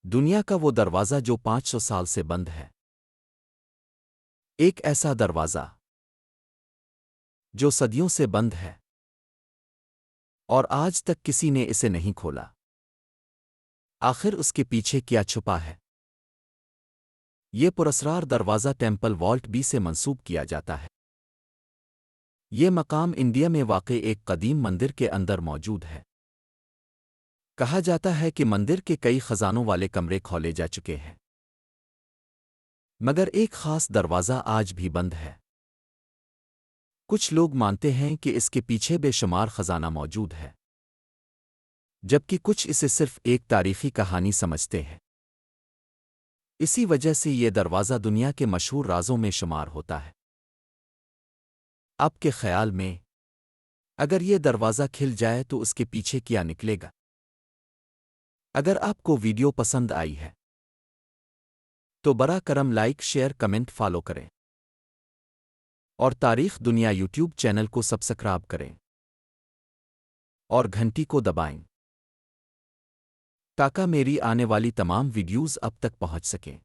دنیا کا وہ دروازہ جو 500 سال سے بند ہے۔ ایک ایسا دروازہ جو صدیوں سے بند ہے اور آج تک کسی نے اسے نہیں کھولا۔ آخر اس کے پیچھے کیا چھپا ہے؟ یہ پراسرار دروازہ ٹیمپل والٹ بی سے منسوب کیا جاتا ہے۔ یہ مقام انڈیا میں واقع ایک قدیم مندر کے اندر موجود ہے۔ کہا جاتا ہے کہ مندر کے کئی خزانوں والے کمرے کھولے جا چکے ہیں، مگر ایک خاص دروازہ آج بھی بند ہے۔ کچھ لوگ مانتے ہیں کہ اس کے پیچھے بے شمار خزانہ موجود ہے، جبکہ کچھ اسے صرف ایک تاریخی کہانی سمجھتے ہیں۔ اسی وجہ سے یہ دروازہ دنیا کے مشہور رازوں میں شمار ہوتا ہے۔ آپ کے خیال میں اگر یہ دروازہ کھل جائے تو اس کے پیچھے کیا نکلے گا؟ اگر آپ کو ویڈیو پسند آئی ہے تو برا کرم لائک شیئر کمنٹ فالو کریں اور تاریخ دنیا یوٹیوب چینل کو سبسکرائب کریں اور گھنٹی کو دبائیں تاکہ میری آنے والی تمام ویڈیوز اب تک پہنچ سکیں۔